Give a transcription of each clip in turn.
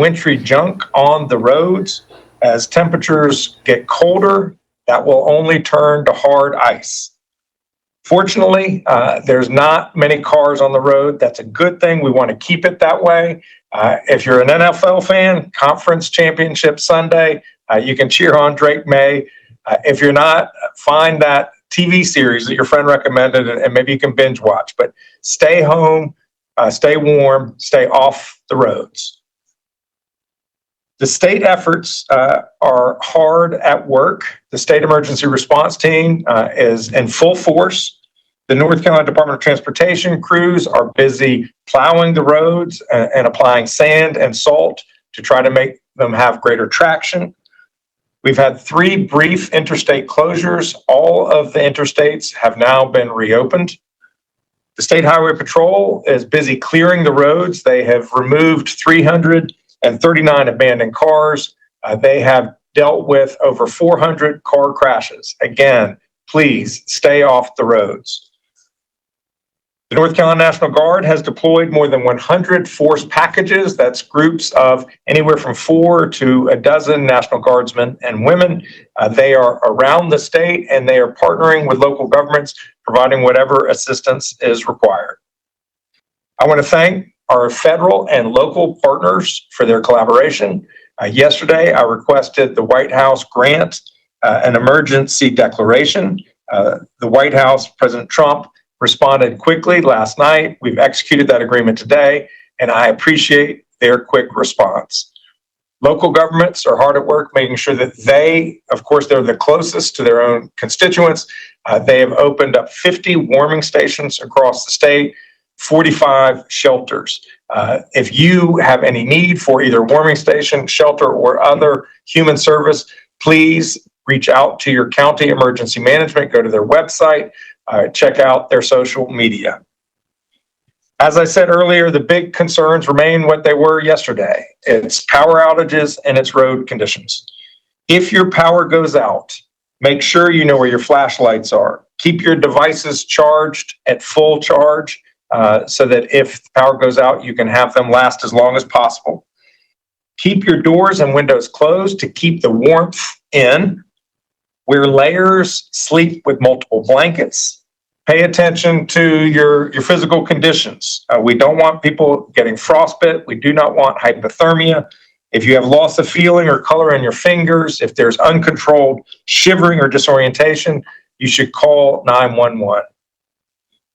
wintry junk on the roads. As temperatures get colder, that will only turn to hard ice. Fortunately, there's not many cars on the road. That's a good thing. We want to keep it that way. If you're an NFL fan, Conference Championship Sunday, you can cheer on Drake May. If you're not, find that TV series that your friend recommended and maybe you can binge watch. But stay home, stay warm, stay off the roads. The state efforts are hard at work. The state emergency response team is in full force. The North Carolina Department of Transportation crews are busy plowing the roads and applying sand and salt to try to make them have greater traction. We've had 3 brief interstate closures. All of the interstates have now been reopened. The State Highway Patrol is busy clearing the roads. They have removed 339 abandoned cars. They have dealt with over 400 car crashes. Again, please stay off the roads. The North Carolina National Guard has deployed more than 100 force packages. That's groups of anywhere from 4 to a dozen National Guardsmen and women. They are around the state and they are partnering with local governments, providing whatever assistance is required. I want to thank our federal and local partners for their collaboration. Yesterday, I requested the White House grant an emergency declaration. The White House, President Trump, responded quickly last night. We've executed that agreement today, and I appreciate their quick response. Local governments are hard at work making sure that they, of course, they're the closest to their own constituents. They have opened up 50 warming stations across the state, 45 shelters. If you have any need for either warming station, shelter, or other human service, please reach out to your county emergency management, go to their website, check out their social media. As I said earlier, the big concerns remain what they were yesterday. It's power outages and it's road conditions. If your power goes out, make sure you know where your flashlights are. Keep your devices charged at full charge so that if the power goes out, you can have them last as long as possible. Keep your doors and windows closed to keep the warmth in. Wear layers, sleep with multiple blankets. Pay attention to your physical conditions. We don't want people getting frostbite. We do not want hypothermia. If you have loss of feeling or color in your fingers, if there's uncontrolled shivering or disorientation, you should call 911.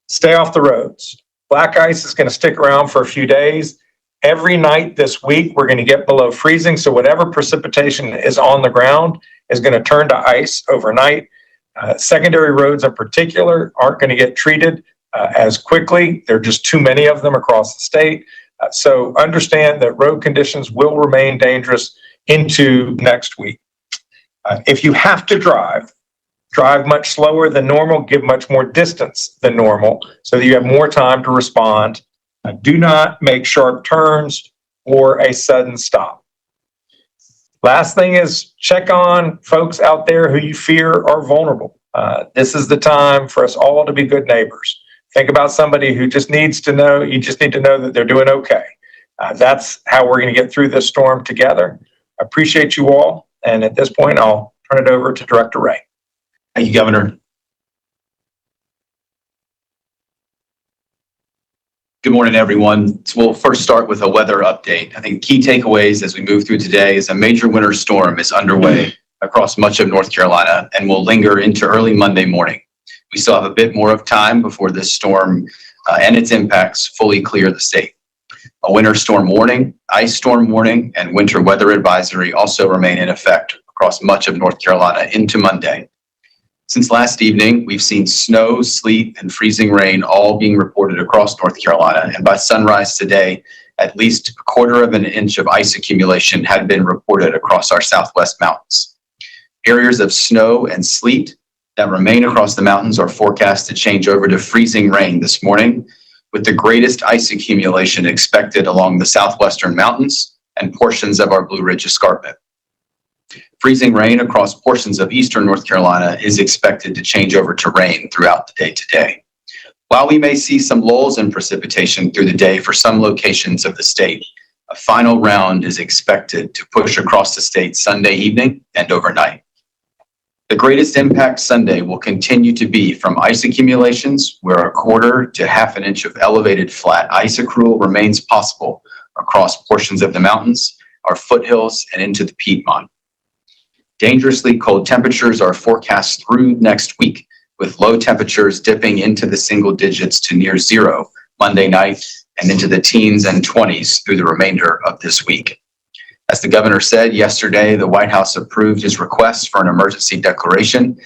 Stay off the roads. Black ice is going to stick around for a few days. Every night this week, we're going to get below freezing. So whatever precipitation is on the ground is going to turn to ice overnight. Secondary roads in particular aren't going to get treated as quickly. There are just too many of them across the state. So understand that road conditions will remain dangerous into next week. If you have to drive much slower than normal, give much more distance than normal so that you have more time to respond. Do not make sharp turns or a sudden stop. Last thing is check on folks out there who you fear are vulnerable. This is the time for us all to be good neighbors. Think about somebody who just needs to know, you just need to know that they're doing okay. That's how we're going to get through this storm together. I appreciate you all. And at this point, I'll turn it over to Director Ray. Thank you, Governor. Good morning, everyone. So we'll first start with a weather update. I think key takeaways as we move through today is a major winter storm is underway across much of North Carolina and will linger into early Monday morning. We still have a bit more of time before this storm and its impacts fully clear the state. A winter storm warning, ice storm warning, and winter weather advisory also remain in effect across much of North Carolina into Monday. Since last evening, we've seen snow, sleet, and freezing rain all being reported across North Carolina. And by sunrise today, at least 1/4 inch of ice accumulation had been reported across our southwest mountains. Areas of snow and sleet that remain across the mountains are forecast to change over to freezing rain this morning, with the greatest ice accumulation expected along the southwestern mountains and portions of our Blue Ridge Escarpment. Freezing rain across portions of eastern North Carolina is expected to change over to rain throughout the day today. While we may see some lulls in precipitation through the day for some locations of the state, A final round is expected to push across the state Sunday evening and overnight. The greatest impact Sunday will continue to be from ice accumulations, where a quarter to half an inch of elevated flat ice accrual remains possible across portions of the mountains, our foothills, and into the Piedmont. Dangerously cold temperatures are forecast through next week, with low temperatures dipping into the single digits to near zero Monday night and into the teens and 20s through the remainder of this week. As the governor said yesterday, the White House approved his request for an emergency declaration.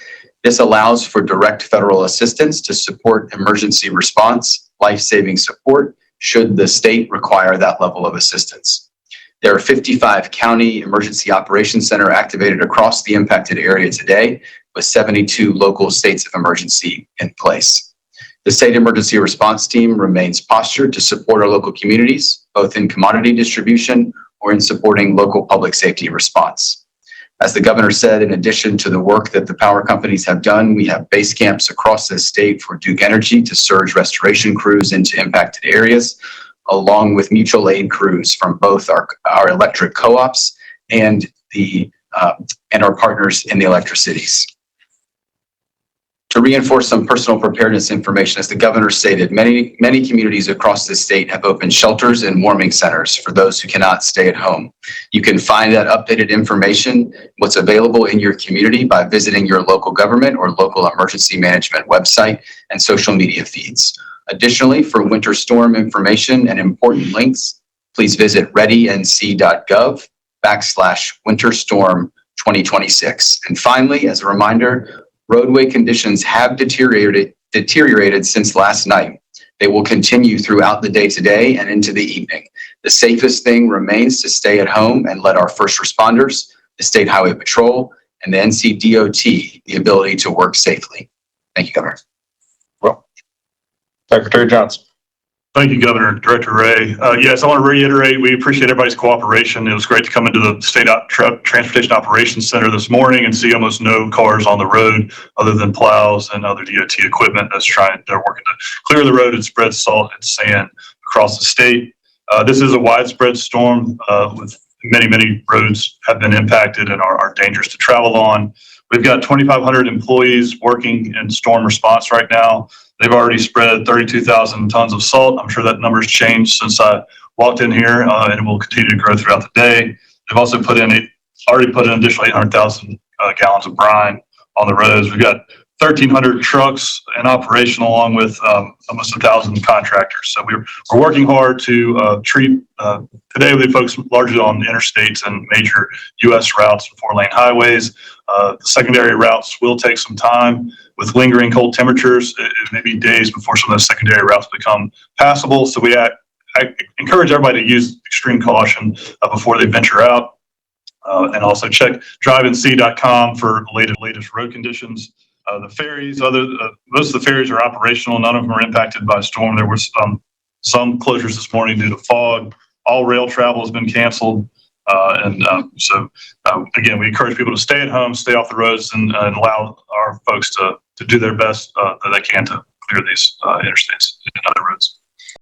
This allows for direct federal assistance to support emergency response, life-saving support, should the state require that level of assistance. There are 55 county emergency operations center activated across the impacted area today, with 72 local states of emergency in place. The state emergency response team remains postured to support our local communities, both in commodity distribution or in supporting local public safety response. As the governor said, in addition to the work that the power companies have done, we have base camps across the state for Duke Energy to surge restoration crews into impacted areas, along with mutual aid crews from both our electric co-ops and our partners in the electricities. To reinforce some personal preparedness information, as the governor stated, many communities across the state have opened shelters and warming centers for those who cannot stay at home. You can find that updated information, what's available in your community, by visiting your local government or local emergency management website and social media feeds. Additionally, for winter storm information and important links, please visit readync.gov/winterstorm 2026. And finally, as a reminder, roadway conditions have deteriorated since last night. They will continue throughout the day today and into the evening. The safest thing remains to stay at home and let our first responders, the State Highway Patrol, and the NCDOT the ability to work safely. Thank you, Governor. Well, Secretary Johnson. Thank you, Governor. Director Ray. Yes, I want to reiterate, we appreciate everybody's cooperation. It was great to come into the State Transportation Operations Center this morning and see almost no cars on the road other than plows and other DOT equipment they're working to clear the road and spread salt and sand across the state. This is a widespread storm with many roads have been impacted and are dangerous to travel on. We've got 2,500 employees working in storm response right now. They've already spread 32,000 tons of salt. I'm sure that number's changed since I walked in here, and it will continue to grow throughout the day. They've also already put in additional 800,000 gallons of brine on the roads. We've got 1,300 trucks in operation, along with almost 1,000 contractors. So we're working hard to treat. Today we focus largely on interstates and major U.S. routes and 4-lane highways. The secondary routes will take some time. With lingering cold temperatures, it may be days before some of those secondary routes become passable. So I encourage everybody to use extreme caution before they venture out. And also check driveandc.com for the latest road conditions. The ferries, most of the ferries are operational. None of them are impacted by storm. There were some closures this morning due to fog. All rail travel has been canceled. Again, we encourage people to stay at home, stay off the roads, and allow our folks to do their best that they can to clear these interstates and other roads.